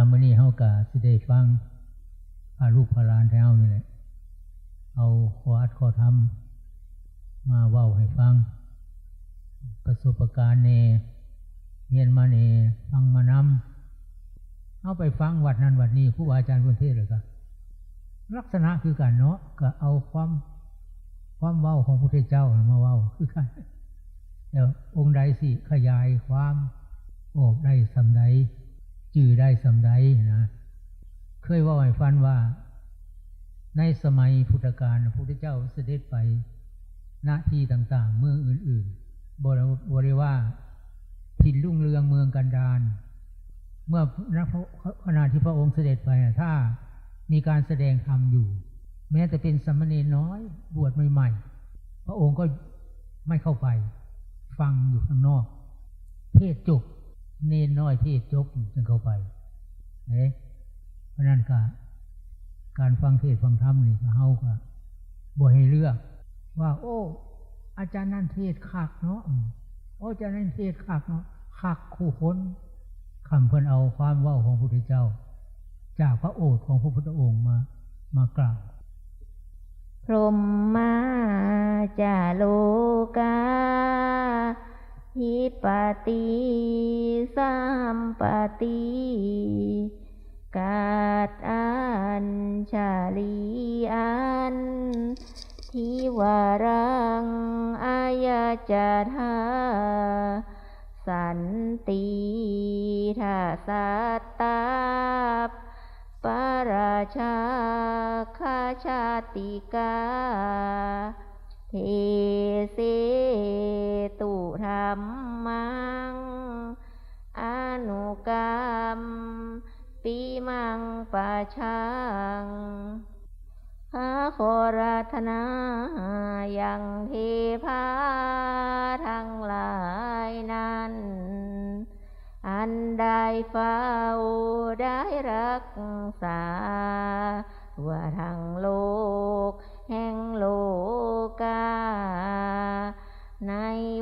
มื้อนี้เฮาก็สิได้ฟังพาลูกพาหลานแถวนี่แหละเอาข้ออัดข้อธรรมมาเว้าให้ฟังประสบการณ์แน่เรียนมาแน่ฟังมานำเอาไปฟังวัดนั้นวัดนี้ครูบาอาจารย์เพิ่นเทศน์เลยก็ลักษณะคือกันเนาะก็เอาความเว้าของพระพุทธเจ้ามาเว้าคือกันแต่องค์ใดสิขยายความออกได้สำใดจื่อได้สำใดนะเคยเว้าให้ฟังว่าในสมัยพุทธกาลพระพุทธเจ้าเสด็จไปณที่ต่างๆเมืองอื่นๆบ่ได้ว่าถิ่นรุ่งเรืองเมืองกันดารเมื่อขณะที่พระองค์เสด็จไปถ้ามีการแสดงธรรมอยู่แม้แต่เป็นสามเณรน้อยบวชใหม่ๆพระองค์ก็ไม่เข้าไปฟังอยู่ข้างนอกเทศจบเนรน้อยเทศจบจึงเข้าไปเพราะนั้นการฟังเทศฟังธรรมนี่เฮาก็บ่ให้เลือกว่าโอ้อาจารย์นั่นเทศคักเนาะโอ้อาจารย์นั่นเทศคักเนาะคักคู่คนคำเพิ่นเอาความเว้าของพระพุทธเจ้าจากพระโอษฐ์ของพระพุทธองค์มากล่าวพรหมาจาโลกาหิปติสัมปติกาตอัญชาลีอันทิวารังอายาจาธาสันติทาสัตตาปราชาคาชาติกาเทเสตุธรรมังอนุกรรมปิมังปะชังหาโคราธนายังเทพาทั้งหลายนั้นอันได้เฝ้าได้รักษาทั่วทั้งโลกแห่งโลกาใน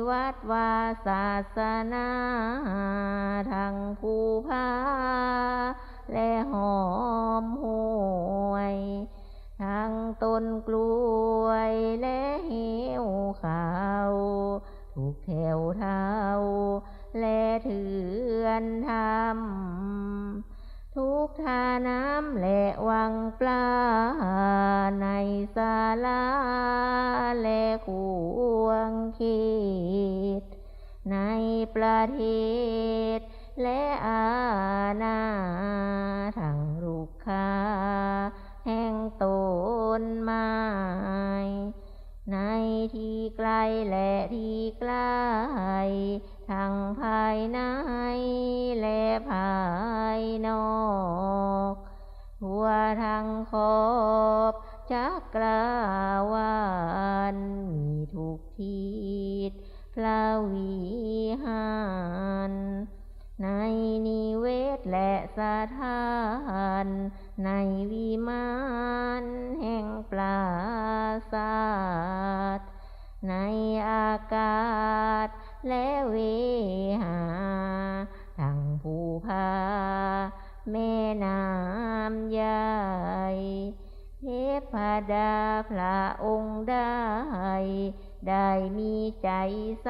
วัดวาศาสนาทั้งภูผาและหอมห้วยทั้งต้นกล้วยและเหวขาวทุกแถวเท้าและเถือนธรรมทุกท่าน้ำและวังปลาในศาลาและควงเขตในประเทศและอาณาทั้งลูกค้าแห่งต้นไม้ในที่ไกลและที่ใกล้ทั้งภายในและภายนอกทั่วทั้งขอบจักรวาลมีทุกทิศพระวิหารในนิเวศและสถานในวิมานแห่งปราสาทในอากาศและเวหาทั้งภูผาแม่น้ำใหญ่เทพดาพระองค์ได้มีใจใส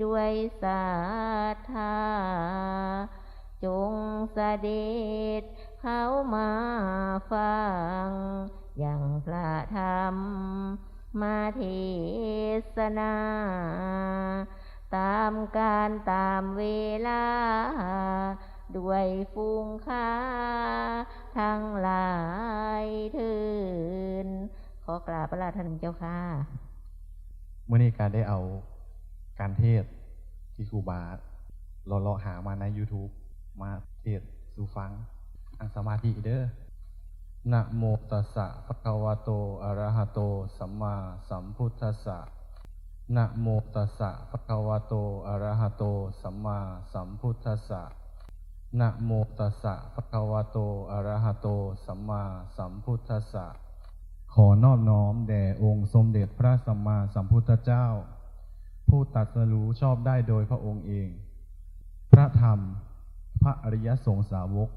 ด้วยศรัทธาจงเสด็จเข้ามาฟังอย่างพระธรรมมาเทศนาตามการตามเวลาด้วยฟูงค้าทั้งหลายถึงขอกราบพระราชทานเจ้าค่ะเมื่อนี้การได้เอาการเทศที่ครูบาเลาะหามาใน YouTube มาเทศสู่ฟังอังสมาธิเด้อนะโมตัสสะภะคะวะโตอะระหะโตสัมมาสัมพุทธัสสะนะโมตัสสะภะคะวะโตอะระหะโตสัมมาสัมพุทธัสสะนะโมตัสสะภะคะวะโตอะระหะโตสัมมาสัมพุทธัสสะขอนอบน้อมแด่องค์สมเด็จพระสัมมาสัมพุทธเจ้าผู้ตรัสรู้ชอบได้โดยพระองค์เองพระธรรมพ ระอริยสงฆ์สาวก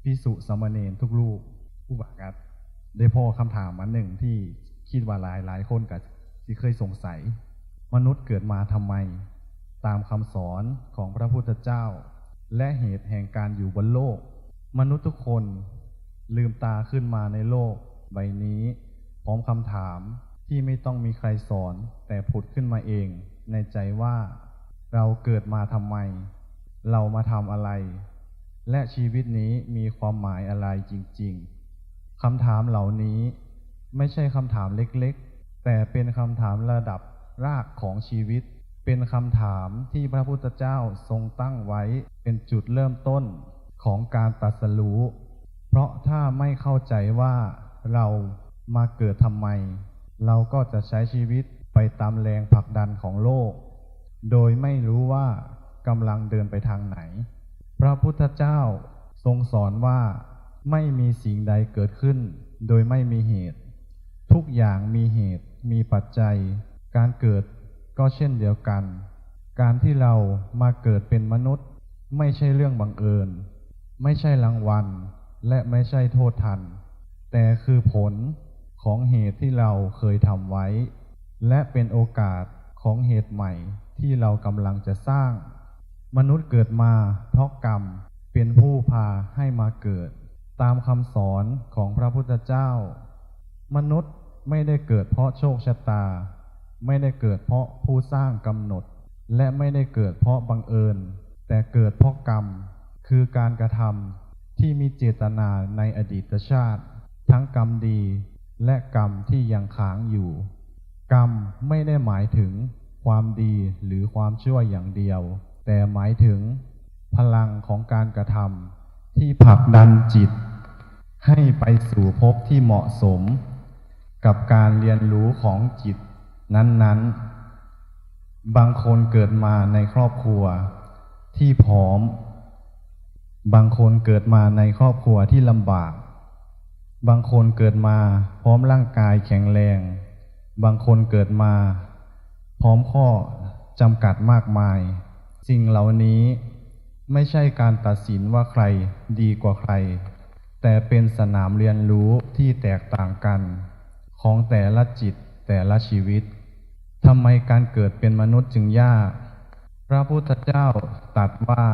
ภิกษุสามเณรทุกรูปผู้บากัดได้พ่อคำถามมาหนึ่งที่คิดว่าหลายคนก็ที่เคยสงสัยมนุษย์เกิดมาทำไมตามคำสอนของพระพุทธเจ้าและเหตุแห่งการอยู่บนโลกมนุษย์ทุกคนลืมตาขึ้นมาในโลกใบนี้พร้อมคำถามที่ไม่ต้องมีใครสอนแต่ผุดขึ้นมาเองในใจว่าเราเกิดมาทำไมเรามาทำอะไรและชีวิตนี้มีความหมายอะไรจริงๆคำถามเหล่านี้ไม่ใช่คำถามเล็กๆแต่เป็นคำถามระดับรากของชีวิตเป็นคำถามที่พระพุทธเจ้าทรงตั้งไว้เป็นจุดเริ่มต้นของการตรัสรู้เพราะถ้าไม่เข้าใจว่าเรามาเกิดทำไมเราก็จะใช้ชีวิตไปตามแรงผลักดันของโลกโดยไม่รู้ว่ากำลังเดินไปทางไหนพระพุทธเจ้าทรงสอนว่าไม่มีสิ่งใดเกิดขึ้นโดยไม่มีเหตุทุกอย่างมีเหตุมีปัจจัยการเกิดก็เช่นเดียวกันการที่เรามาเกิดเป็นมนุษย์ไม่ใช่เรื่องบังเอิญไม่ใช่รางวัลและไม่ใช่โทษทันแต่คือผลของเหตุที่เราเคยทำไว้และเป็นโอกาสของเหตุใหม่ที่เรากำลังจะสร้างมนุษย์เกิดมาเพราะกรรมเป็นผู้พาให้มาเกิดตามคำสอนของพระพุทธเจ้ามนุษย์ไม่ได้เกิดเพราะโชคชะตาไม่ได้เกิดเพราะผู้สร้างกำหนดและไม่ได้เกิดเพราะบังเอิญแต่เกิดเพราะกรรมคือการกระทำที่มีเจตนาในอดีตชาติทั้งกรรมดีและกรรมที่ยังค้างอยู่กรรมไม่ได้หมายถึงความดีหรือความชั่วอย่างเดียวแต่หมายถึงพลังของการกระทำที่ผลักดันจิตให้ไปสู่ภพที่เหมาะสมกับการเรียนรู้ของจิตนั้นๆบางคนเกิดมาในครอบครัวที่พร้อมบางคนเกิดมาในครอบครัวที่ลำบากบางคนเกิดมาพร้อมร่างกายแข็งแรงบางคนเกิดมาพร้อมข้อจำกัดมากมายสิ่งเหล่านี้ไม่ใช่การตัดสินว่าใครดีกว่าใครแต่เป็นสนามเรียนรู้ที่แตกต่างกันของแต่ละจิตแต่ละชีวิตทำไมการเกิดเป็นมนุษย์จึงยากพระพุทธเจ้าตรัสว่า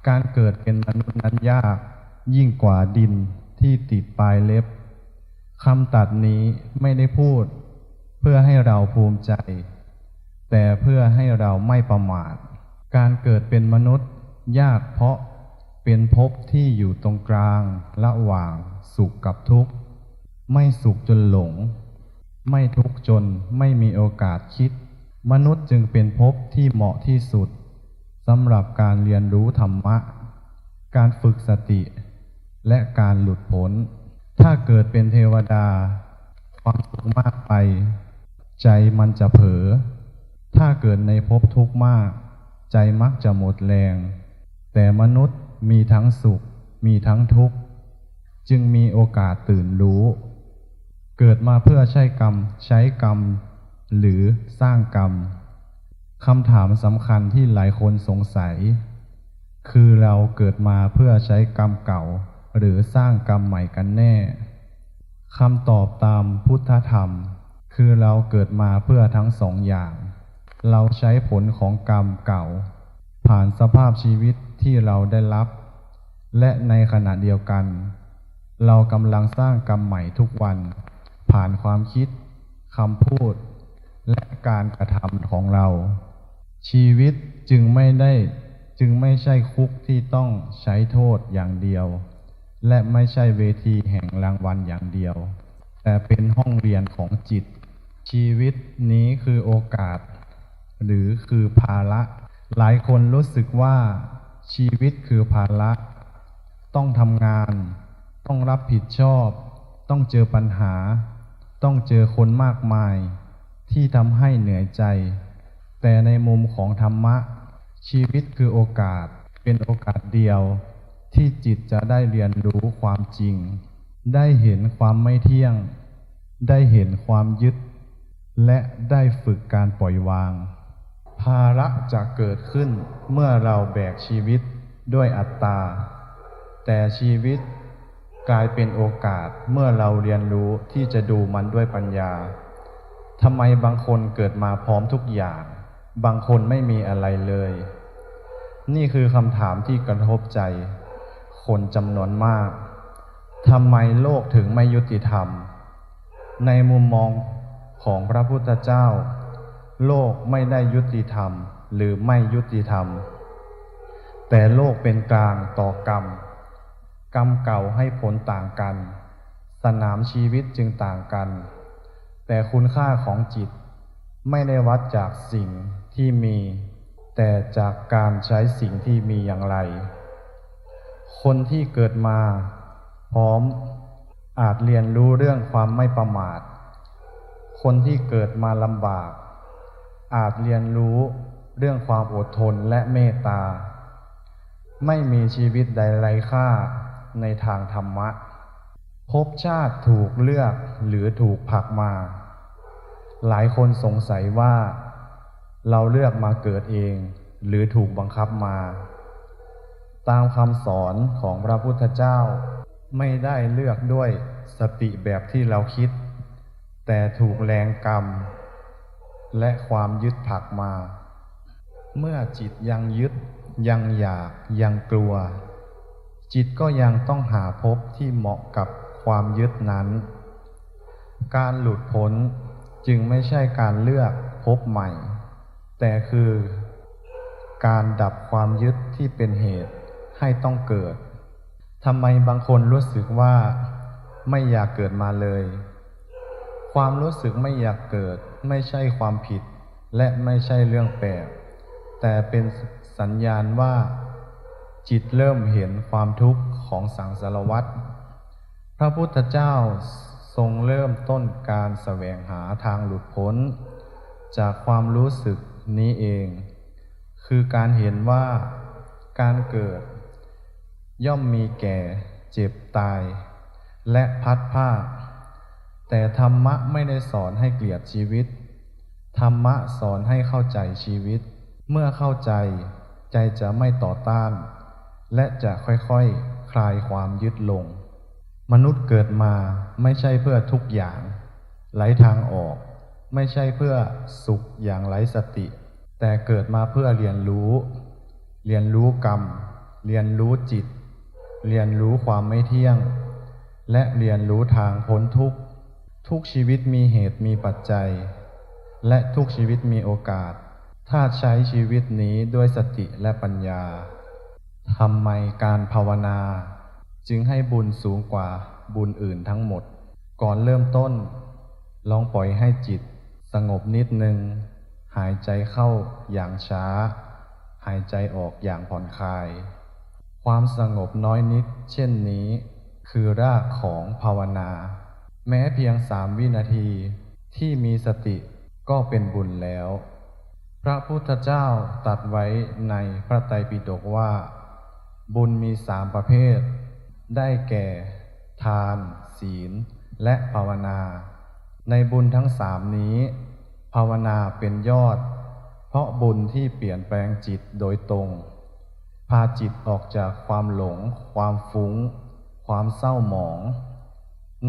การเกิดเป็นมนุษย์นั้นยากยิ่งกว่าดินที่ติดปลายเล็บคำตรัสนี้ไม่ได้พูดเพื่อให้เราภูมิใจแต่เพื่อให้เราไม่ประมาทการเกิดเป็นมนุษย์ยากเพราะเป็นภพที่อยู่ตรงกลางระหว่างสุขกับทุกข์ไม่สุขจนหลงไม่ทุกข์จนไม่มีโอกาสคิดมนุษย์จึงเป็นภพที่เหมาะที่สุดสำหรับการเรียนรู้ธรรมะการฝึกสติและการหลุดพ้นถ้าเกิดเป็นเทวดาความสุขมากไปใจมันจะเผลอถ้าเกิดในภพทุกข์มากใจมักจะหมดแรงแต่มนุษย์มีทั้งสุขมีทั้งทุกข์จึงมีโอกาสตื่นรู้เกิดมาเพื่อใช้กรรมหรือสร้างกรรมคำถามสำคัญที่หลายคนสงสัยคือเราเกิดมาเพื่อใช้กรรมเก่าหรือสร้างกรรมใหม่กันแน่คำตอบตามพุทธธรรมคือเราเกิดมาเพื่อทั้งสองอย่างเราใช้ผลของกรรมเก่าผ่านสภาพชีวิตที่เราได้รับและในขณะเดียวกันเรากำลังสร้างกรรมใหม่ทุกวันผ่านความคิดคำพูดและการกระทำของเราชีวิตจึงไม่ใช่คุกที่ต้องใช้โทษอย่างเดียวและไม่ใช่เวทีแห่งรางวัลอย่างเดียวแต่เป็นห้องเรียนของจิตชีวิตนี้คือโอกาสหรือคือภาระหลายคนรู้สึกว่าชีวิตคือภาระต้องทำงานต้องรับผิดชอบต้องเจอปัญหาต้องเจอคนมากมายที่ทำให้เหนื่อยใจแต่ในมุมของธรรมะชีวิตคือโอกาสเป็นโอกาสเดียวที่จิตจะได้เรียนรู้ความจริงได้เห็นความไม่เที่ยงได้เห็นความยึดและได้ฝึกการปล่อยวางภาระจะเกิดขึ้นเมื่อเราแบกชีวิต ด้วยอัตตาแต่ชีวิตกลายเป็นโอกาสเมื่อเราเรียนรู้ที่จะดูมันด้วยปัญญาทำไมบางคนเกิดมาพร้อมทุกอย่างบางคนไม่มีอะไรเลยนี่คือคำถามที่กระทบใจคนจำนวนมากทำไมโลกถึงไม่ยุติธรรมในมุมมองของพระพุทธเจ้าโลกไม่ได้ยุติธรรมหรือไม่ยุติธรรมแต่โลกเป็นกลางต่อกรรมเก่าให้ผลต่างกันสนามชีวิตจึงต่างกันแต่คุณค่าของจิตไม่ได้วัดจากสิ่งที่มีแต่จากการใช้สิ่งที่มีอย่างไรคนที่เกิดมาพร้อมอาจเรียนรู้เรื่องความไม่ประมาทคนที่เกิดมาลำบากอาจเรียนรู้เรื่องความอดทนและเมตตาไม่มีชีวิตใดไร้ค่าในทางธรรมะภพชาติถูกเลือกหรือถูกผลักมาหลายคนสงสัยว่าเราเลือกมาเกิดเองหรือถูกบังคับมาตามคำสอนของพระพุทธเจ้าไม่ได้เลือกด้วยสติแบบที่เราคิดแต่ถูกแรงกรรมและความยึดผลักมาเมื่อจิตยังยึดยังอยากยังกลัวจิตก็ยังต้องหาภพที่เหมาะกับความยึดนั้นการหลุดพ้นจึงไม่ใช่การเลือกภพใหม่แต่คือการดับความยึดที่เป็นเหตุให้ต้องเกิดทำไมบางคนรู้สึกว่าไม่อยากเกิดมาเลยความรู้สึกไม่อยากเกิดไม่ใช่ความผิดและไม่ใช่เรื่องแปลกแต่เป็นสัญญาณว่าจิตเริ่มเห็นความทุกข์ของสังสารวัฏพระพุทธเจ้าทรงเริ่มต้นการแสวงหาทางหลุดพ้นจากความรู้สึกนี้เองคือการเห็นว่าการเกิดย่อมมีแก่เจ็บตายและพัดพรากแต่ธรรมะไม่ได้สอนให้เกลียดชีวิตธรรมะสอนให้เข้าใจชีวิตเมื่อเข้าใจใจจะไม่ต่อต้านและจะค่อยๆคลายความยึดลงมนุษย์เกิดมาไม่ใช่เพื่อทุกอย่างไร้ทางออกไม่ใช่เพื่อสุขอย่างไร้สติแต่เกิดมาเพื่อเรียนรู้กรรมเรียนรู้จิตเรียนรู้ความไม่เที่ยงและเรียนรู้ทางพ้นทุกข์ทุกชีวิตมีเหตุมีปัจจัยและทุกชีวิตมีโอกาสถ้าใช้ชีวิตนี้ด้วยสติและปัญญาทำไมการภาวนาจึงให้บุญสูงกว่าบุญอื่นทั้งหมดก่อนเริ่มต้นลองปล่อยให้จิตสงบนิดนึงหายใจเข้าอย่างช้าหายใจออกอย่างผ่อนคลายความสงบน้อยนิดเช่นนี้คือรากของภาวนาแม้เพียง3 วินาทีที่มีสติก็เป็นบุญแล้วพระพุทธเจ้าตรัสไว้ในพระไตรปิฎกว่าบุญมี3 ประเภทได้แก่ทานศีลและภาวนาในบุญทั้ง3นี้ภาวนาเป็นยอดเพราะบุญที่เปลี่ยนแปลงจิตโดยตรงพาจิตออกจากความหลงความฟุ้งความเศร้าหมอง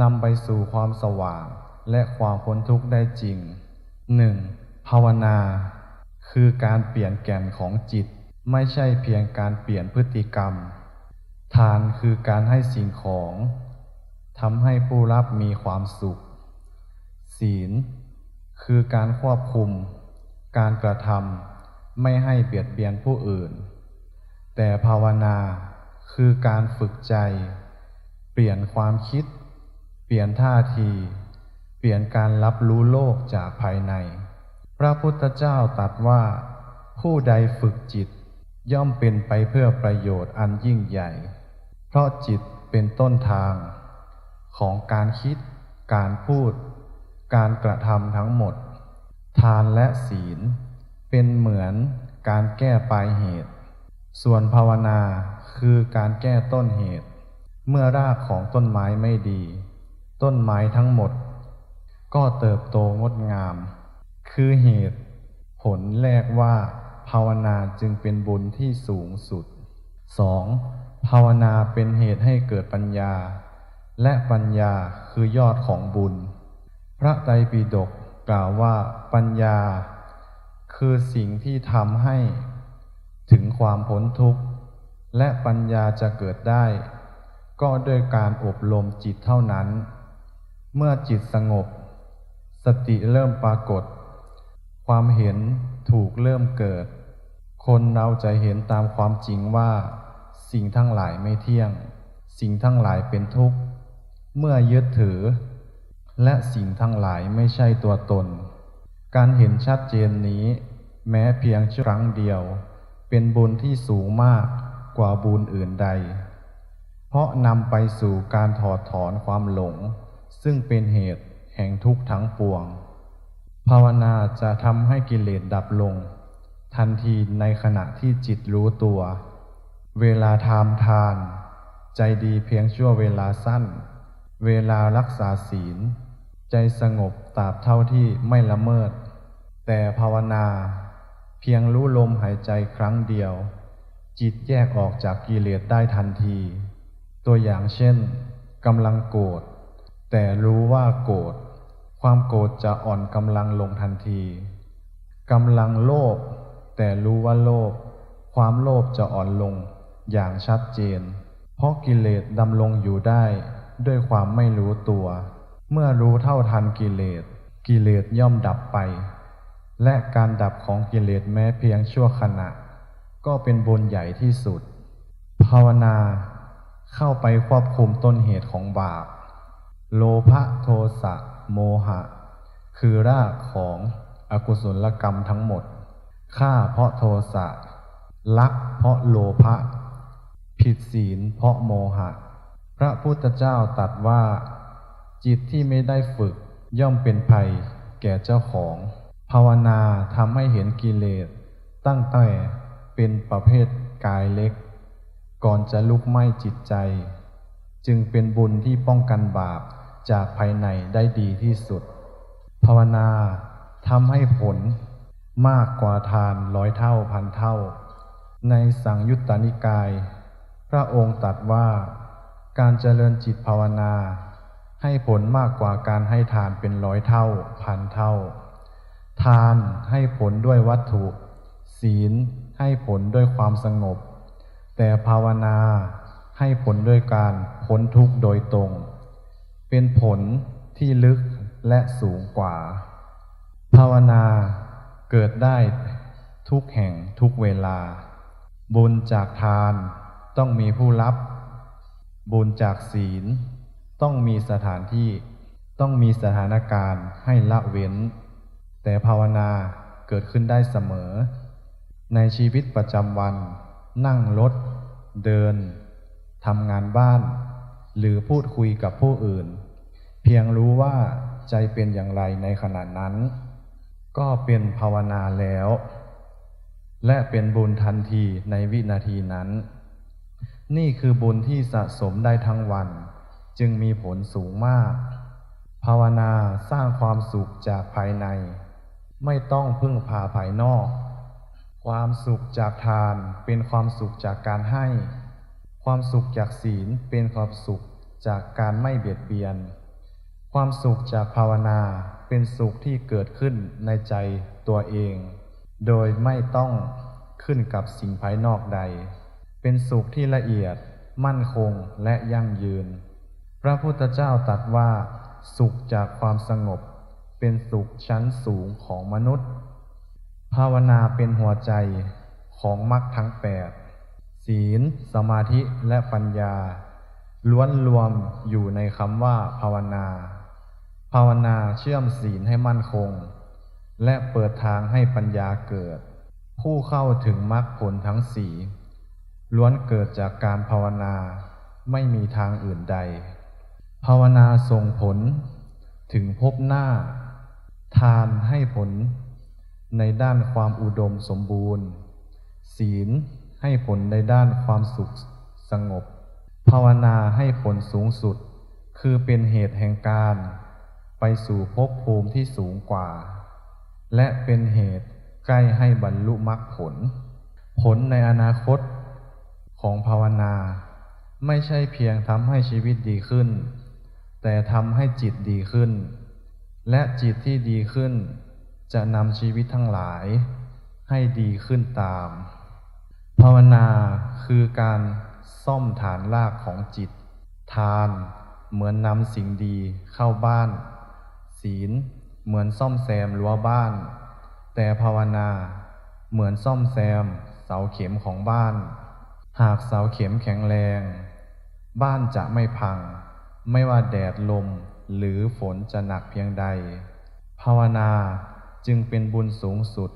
นำไปสู่ความสว่างและความพ้นทุกข์ได้จริง 1. ภาวนาคือการเปลี่ยนแก่นของจิตไม่ใช่เพียงการเปลี่ยนพฤติกรรมทานคือการให้สิ่งของทำให้ผู้รับมีความสุขศีลคือการควบคุมการกระทำไม่ให้เบียดเบียนผู้อื่นแต่ภาวนาคือการฝึกใจเปลี่ยนความคิดเปลี่ยนท่าทีเปลี่ยนการรับรู้โลกจากภายในพระพุทธเจ้าตรัสว่าผู้ใดฝึกจิตย่อมเป็นไปเพื่อประโยชน์อันยิ่งใหญ่เพราะจิตเป็นต้นทางของการคิดการพูดการกระทำทั้งหมดทานและศีลเป็นเหมือนการแก้ปลายเหตุส่วนภาวนาคือการแก้ต้นเหตุเมื่อรากของต้นไม้ไม่ดีต้นไม้ทั้งหมดก็เติบโตงดงามคือเหตุผลแรกว่าภาวนาจึงเป็นบุญที่สูงสุด 2. ภาวนาเป็นเหตุให้เกิดปัญญาและปัญญาคือยอดของบุญพระไตรปิฎกกล่าวว่าปัญญาคือสิ่งที่ทำให้ถึงความพ้นทุกข์และปัญญาจะเกิดได้ก็ด้วยการอบรมจิตเท่านั้นเมื่อจิตสงบสติเริ่มปรากฏความเห็นถูกเริ่มเกิดคนเราจะเห็นตามความจริงว่าสิ่งทั้งหลายไม่เที่ยงสิ่งทั้งหลายเป็นทุกข์เมื่อยึดถือและสิ่งทั้งหลายไม่ใช่ตัวตนการเห็นชัดเจนนี้แม้เพียงครั้งเดียวเป็นบุญที่สูงมากกว่าบุญอื่นใดเพราะนำไปสู่การถอดถอนความหลงซึ่งเป็นเหตุแห่งทุกข์ทั้งปวงภาวนาจะทำให้กิเลสดับลงทันทีในขณะที่จิตรู้ตัวเวลาทำทานใจดีเพียงชั่วเวลาสั้นเวลารักษาศีลใจสงบตราบเท่าที่ไม่ละเมิดแต่ภาวนาเพียงรู้ลมหายใจครั้งเดียวจิตแยกออกจากกิเลสได้ทันทีตัวอย่างเช่นกำลังโกรธแต่รู้ว่าโกรธความโกรธจะอ่อนกำลังลงทันทีกำลังโลภแต่รู้ว่าโลภความโลภจะอ่อนลงอย่างชัดเจนเพราะกิเลสดำรงอยู่ได้ด้วยความไม่รู้ตัวเมื่อรู้เท่าทันกิเลสย่อมดับไปและการดับของกิเลสแม้เพียงชั่วขณะก็เป็นบุญใหญ่ที่สุดภาวนาเข้าไปควบคุมต้นเหตุของบาปโลภะโทสะโมหะคือรากของอกุศลกรรมทั้งหมดฆ่าเพราะโทสะลักเพราะโลภะผิดศีลเพราะโมหะพระพุทธเจ้าตรัสว่าจิตที่ไม่ได้ฝึกย่อมเป็นภัยแก่เจ้าของภาวนาทำให้เห็นกิเลสตั้งแต่เป็นประเภทกายเล็กก่อนจะลุกไหม้จิตใจจึงเป็นบุญที่ป้องกันบาปจากภายในได้ดีที่สุดภาวนาทำให้ผลมากกว่าทาน100 เท่าพันเท่าในสังยุตตนิกายพระองค์ตรัสว่าการเจริญจิตภาวนาให้ผลมากกว่าการให้ทานเป็น100 เท่าพันเท่าทานให้ผลด้วยวัตถุศีลให้ผลด้วยความสงบแต่ภาวนาให้ผลด้วยการพ้นทุกข์โดยตรงเป็นผลที่ลึกและสูงกว่าภาวนาเกิดได้ทุกแห่งทุกเวลาบุญจากทานต้องมีผู้รับบุญจากศีลต้องมีสถานที่ต้องมีสถานการณ์ให้ละเว้นแต่ภาวนาเกิดขึ้นได้เสมอในชีวิตประจำวันนั่งรถเดินทำงานบ้านหรือพูดคุยกับผู้อื่นเพียงรู้ว่าใจเป็นอย่างไรในขณะนั้นก็เป็นภาวนาแล้วและเป็นบุญทันทีในวินาทีนั้นนี่คือบุญที่สะสมได้ทั้งวันจึงมีผลสูงมากภาวนาสร้างความสุขจากภายในไม่ต้องพึ่งพาภายนอกความสุขจากทานเป็นความสุขจากการให้ความสุขจากศีลเป็นความสุขจากการไม่เบียดเบียนความสุขจากภาวนาเป็นสุขที่เกิดขึ้นในใจตัวเองโดยไม่ต้องขึ้นกับสิ่งภายนอกใดเป็นสุขที่ละเอียดมั่นคงและยั่งยืนพระพุทธเจ้าตรัสว่าสุขจากความสงบเป็นสุขชั้นสูงของมนุษย์ภาวนาเป็นหัวใจของมรรคทั้ง8ศีลสมาธิและปัญญาล้วนรวมอยู่ในคำว่าภาวนาภาวนาเชื่อมศีลให้มั่นคงและเปิดทางให้ปัญญาเกิดผู้เข้าถึงมรรคผลทั้ง4ล้วนเกิดจากการภาวนาไม่มีทางอื่นใดภาวนาส่งผลถึงภพหน้าทานให้ผลในด้านความอุดมสมบูรณ์ศีลให้ผลในด้านความสุขสงบภาวนาให้ผลสูงสุดคือเป็นเหตุแห่งการไปสู่ภพภูมิที่สูงกว่าและเป็นเหตุใกล้ให้บรรลุมรรคผลในอนาคตข ของภาวนาไม่ใช่เพียงทำให้ชีวิตดีขึ้นแต่ทำให้จิตดีขึ้นและจิตที่ดีขึ้นจะนำชีวิตทั้งหลายให้ดีขึ้นตามภาวนาคือการซ่อมฐานรากของจิตทานเหมือนนำสิ่งดีเข้าบ้านศีลเหมือนซ่อมแซมรั้วบ้านแต่ภาวนาเหมือนซ่อมแซมเสาเข็มของบ้านหากเสาเข็มแข็งแรงบ้านจะไม่พังไม่ว่าแดดลมหรือฝนจะหนักเพียงใดภาวนาจึงเป็นบุญสูงสุด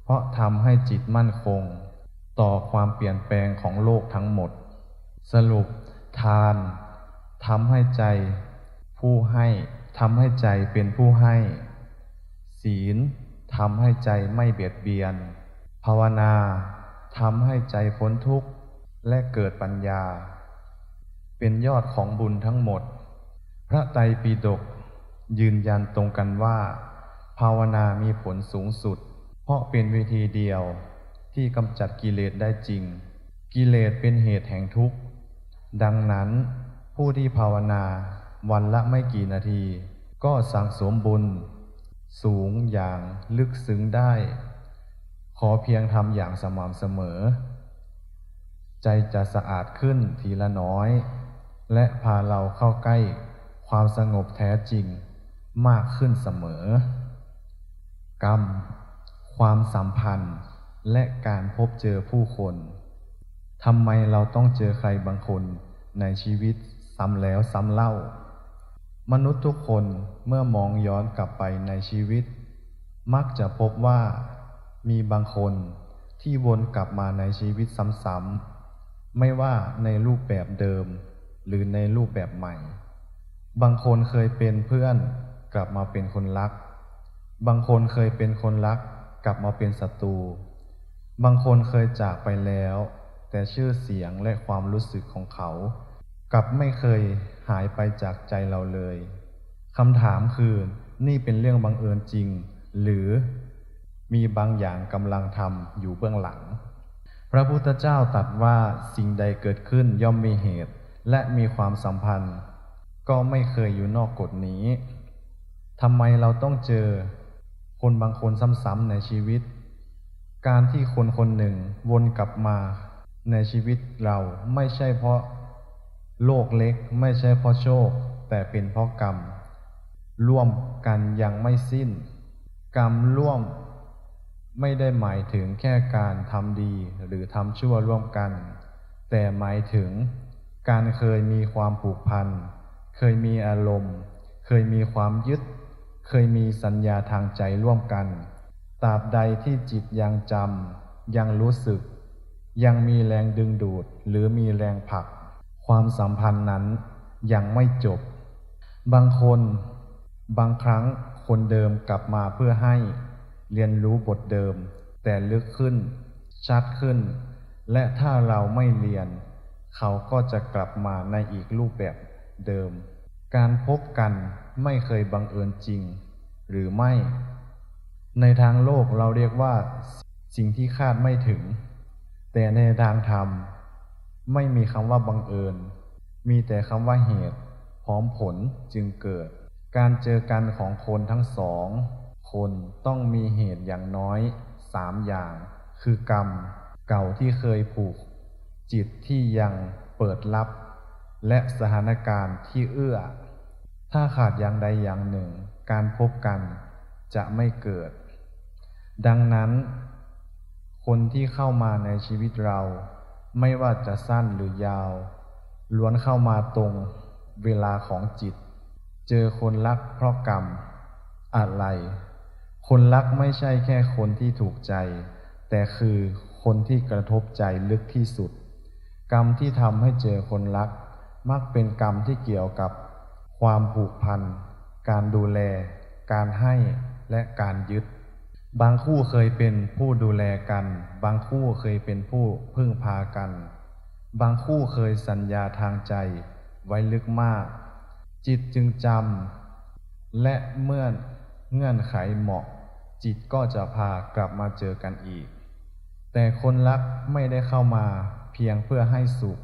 เพราะทำให้จิตมั่นคงต่อความเปลี่ยนแปลงของโลกทั้งหมดสรุปทานทำให้ใจผู้ให้ทำให้ใจเป็นผู้ให้ศีลทำให้ใจไม่เบียดเบียนภาวนาทำให้ใจพ้นทุกข์และเกิดปัญญาเป็นยอดของบุญทั้งหมดพระไตรปิฎกยืนยันตรงกันว่าภาวนามีผลสูงสุดเพราะเป็นวิธีเดียวที่กำจัดกิเลสได้จริงกิเลสเป็นเหตุแห่งทุกข์ดังนั้นผู้ที่ภาวนาวันละไม่กี่นาทีก็สั่งสมบุญสูงอย่างลึกซึ้งได้ขอเพียงทำอย่างสม่ำเสมอใจจะสะอาดขึ้นทีละน้อยและพาเราเข้าใกล้ความสงบแท้จริงมากขึ้นเสมอกรรมความสัมพันธ์และการพบเจอผู้คนทำไมเราต้องเจอใครบางคนในชีวิตซ้ำแล้วซ้ำเล่ามนุษย์ทุกคนเมื่อมองย้อนกลับไปในชีวิตมักจะพบว่ามีบางคนที่วนกลับมาในชีวิตซ้ำๆไม่ว่าในรูปแบบเดิมหรือในรูปแบบใหม่บางคนเคยเป็นเพื่อนกลับมาเป็นคนรักบางคนเคยเป็นคนรักกลับมาเป็นศัตรูบางคนเคยจากไปแล้วแต่ชื่อเสียงและความรู้สึกของเขากลับไม่เคยหายไปจากใจเราเลยคำถามคือนี่เป็นเรื่องบังเอิญจริงหรือมีบางอย่างกำลังทำอยู่เบื้องหลังพระพุทธเจ้าตรัสว่าสิ่งใดเกิดขึ้นย่อมมีเหตุและมีความสัมพันธ์ก็ไม่เคยอยู่นอกกฎนี้ทำไมเราต้องเจอคนบางคนซ้ำๆในชีวิตการที่คนคนหนึ่งวนกลับมาในชีวิตเราไม่ใช่เพราะโลกเล็กไม่ใช่เพราะโชคแต่เป็นเพราะกรรมร่วมกันยังไม่สิ้นกรรมร่วมไม่ได้หมายถึงแค่การทำดีหรือทำชั่วร่วมกันแต่หมายถึงการเคยมีความผูกพันเคยมีอารมณ์เคยมีความยึดเคยมีสัญญาทางใจร่วมกันตราบใดที่จิตยังจำยังรู้สึกยังมีแรงดึงดูดหรือมีแรงผลักความสัมพันธ์นั้นยังไม่จบบางคนบางครั้งคนเดิมกลับมาเพื่อให้เรียนรู้บทเดิมแต่ลึกขึ้นชัดขึ้นและถ้าเราไม่เรียนเขาก็จะกลับมาในอีกรูปแบบเดิมการพบกันไม่เคยบังเอิญจริงหรือไม่ในทางโลกเราเรียกว่าสิ่งที่คาดไม่ถึงแต่ในทางธรรมไม่มีคำว่าบังเอิญมีแต่คำว่าเหตุพร้อมผลจึงเกิดการเจอกันของคนทั้งสองคนต้องมีเหตุอย่างน้อย3อย่างคือกรรมเก่าที่เคยผูกจิตที่ยังเปิดรับและสถานการณ์ที่เอื้อถ้าขาดอย่างใดอย่างหนึ่งการพบกันจะไม่เกิดดังนั้นคนที่เข้ามาในชีวิตเราไม่ว่าจะสั้นหรือยาวล้วนเข้ามาตรงเวลาของจิตเจอคนรักเพราะกรรมอะไรคนรักไม่ใช่แค่คนที่ถูกใจแต่คือคนที่กระทบใจลึกที่สุดกรรมที่ทำให้เจอคนรักมักเป็นกรรมที่เกี่ยวกับความผูกพันการดูแลการให้และการยึดบางคู่เคยเป็นผู้ดูแลกันบางคู่เคยเป็นผู้พึ่งพากันบางคู่เคยสัญญาทางใจไว้ลึกมากจิตจึงจำและเมื่อเงื่อนไขเหมาะจิตก็จะพากลับมาเจอกันอีกแต่คนรักไม่ได้เข้ามา เพียงเพื่อให้สุข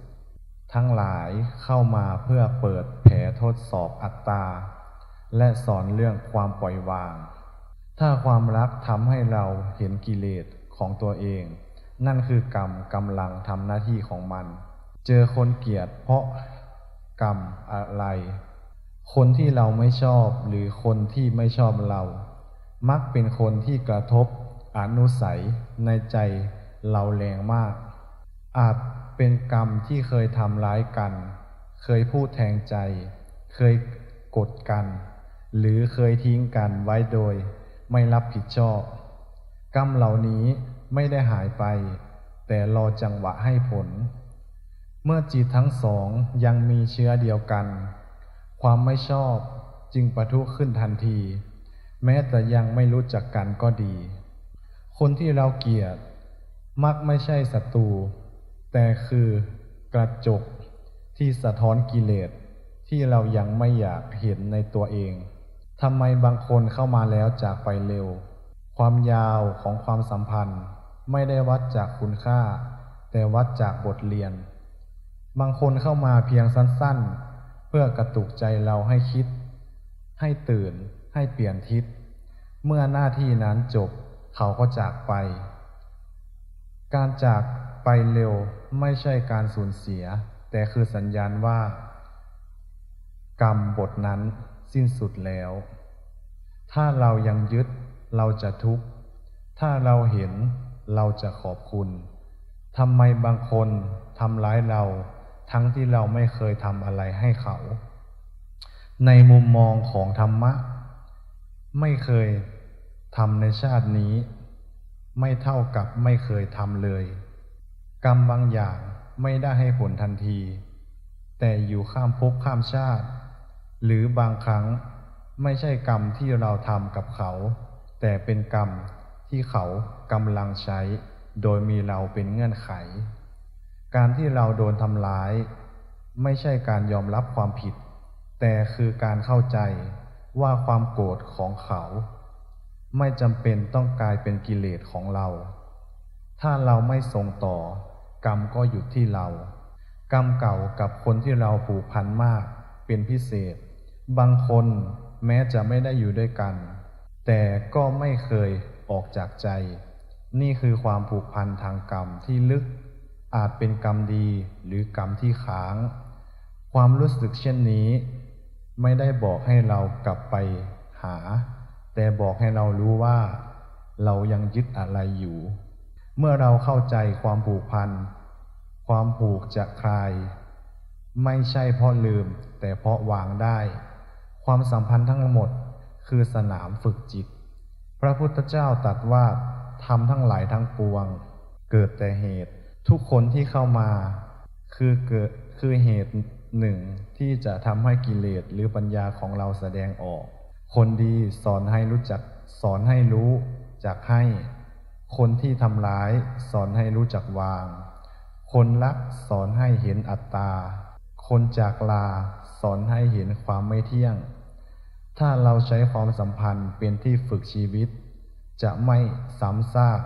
ทั้งหลายเข้ามาเพื่อเปิดแผลทดสอบอัตตาและสอนเรื่องความปล่อยวางถ้าความรักทำให้เราเห็นกิเลสของตัวเองนั่นคือกรรมกำลังทำหน้าที่ของมันเจอคนเกลียดเพราะกรรมอะไรคนที่เราไม่ชอบหรือคนที่ไม่ชอบเรามักเป็นคนที่กระทบอนุสัยในใจเราแรงมากอาจเป็นกรรมที่เคยทำร้ายกันเคยพูดแทงใจเคยกดกันหรือเคยทิ้งกันไว้โดยไม่รับผิดชอบกรรมเหล่านี้ไม่ได้หายไปแต่รอจังหวะให้ผลเมื่อจิตทั้งสองยังมีเชื้อเดียวกันความไม่ชอบจึงปะทุขึ้นทันทีแม้แต่ยังไม่รู้จักกันก็ดีคนที่เราเกลียดมักไม่ใช่ศัตรูแต่คือกระจกที่สะท้อนกิเลสที่เรายังไม่อยากเห็นในตัวเองทำไมบางคนเข้ามาแล้วจากไปเร็วความยาวของความสัมพันธ์ไม่ได้วัดจากคุณค่าแต่วัดจากบทเรียนบางคนเข้ามาเพียงสั้นๆเพื่อกระตุกใจเราให้คิดให้ตื่นให้เปลี่ยนทิศเมื่อหน้าที่นั้นจบเขาก็จากไปการจากไปเร็วไม่ใช่การสูญเสียแต่คือสัญญาณว่ากรรมบทนั้นสิ้นสุดแล้วถ้าเรายังยึดเราจะทุกข์ถ้าเราเห็นเราจะขอบคุณทำไมบางคนทำร้ายเราทั้งที่เราไม่เคยทำอะไรให้เขาในมุมมองของธรรมะไม่เคยทำในชาตินี้ไม่เท่ากับไม่เคยทำเลยกรรมบางอย่างไม่ได้ให้ผลทันทีแต่อยู่ข้ามภพข้ามชาติหรือบางครั้งไม่ใช่กรรมที่เราทำกับเขาแต่เป็นกรรมที่เขากำลังใช้โดยมีเราเป็นเงื่อนไขการที่เราโดนทำร้ายไม่ใช่การยอมรับความผิดแต่คือการเข้าใจว่าความโกรธของเขาไม่จำเป็นต้องกลายเป็นกิเลสของเราถ้าเราไม่ส่งต่อกรรมก็หยุดที่เรากรรมเก่ากับคนที่เราผูกพันมากเป็นพิเศษบางคนแม้จะไม่ได้อยู่ด้วยกันแต่ก็ไม่เคยออกจากใจนี่คือความผูกพันทางกรรมที่ลึกอาจเป็นกรรมดีหรือกรรมที่ค้างความรู้สึกเช่นนี้ไม่ได้บอกให้เรากลับไปหาแต่บอกให้เรารู้ว่าเรายังยึดอะไรอยู่เมื่อเราเข้าใจความผูกพันความผูกจะคลายไม่ใช่เพราะลืมแต่เพราะวางได้ความสัมพันธ์ทั้งหมดคือสนามฝึกจิตพระพุทธเจ้าตรัสว่าธรรมทั้งหลายทั้งปวงเกิดแต่เหตุทุกคนที่เข้ามาคือเหตุหนึ่งที่จะทำให้กิเลสหรือปัญญาของเราแสดงออกคนดีสอนให้รู้จักสอนให้รู้จักให้คนที่ทำร้ายสอนให้รู้จักวางคนรักสอนให้เห็นอัตตาคนจากลาสอนให้เห็นความไม่เที่ยงถ้าเราใช้ความสัมพันธ์เป็นที่ฝึกชีวิตจะไม่ซ้ำซาก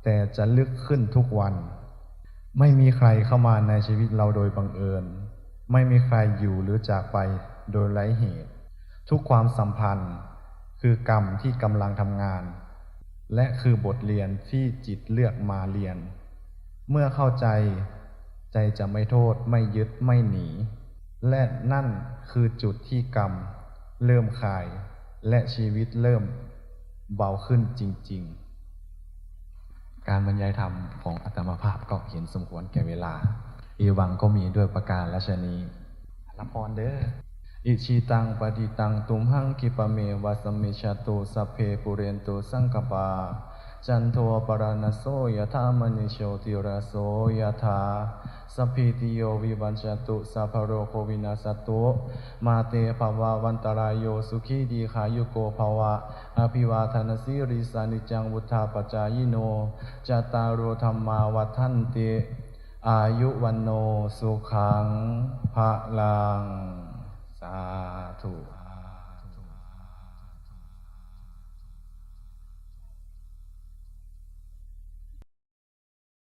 แต่จะลึกขึ้นทุกวันไม่มีใครเข้ามาในชีวิตเราโดยบังเอิญไม่มีใครอยู่หรือจากไปโดยไร้เหตุทุกความสัมพันธ์คือกรรมที่กำลังทำงานและคือบทเรียนที่จิตเลือกมาเรียนเมื่อเข้าใจใจจะไม่โทษไม่ยึดไม่หนีและนั่นคือจุดที่กรรมเริ่มคลายและชีวิตเริ่มเบาขึ้นจริงๆการบรรยายธรรมของอาตมาภาพก็เห็นสมควรแก่เวลาอีวังก็มีด้วยประการราชนีรับพรเด้ออิชิตังปฏิตังตุมหังคิปะเมวะสมิชตุสัพเพปุเรนตุสังกปาจันโทปรณโสยถามณิโชติระโสยถาสัพพิติโยวิวัชตุสัพพโรโควินาสตุมาเตภวะวันตรายโยสุขีดีขายุโกภวะอภิวาทนาสิริสานิจังวุธาปจายโนจตารโรธรรมาวัฏันติอายุวันโนสุขังภะลังสาธุ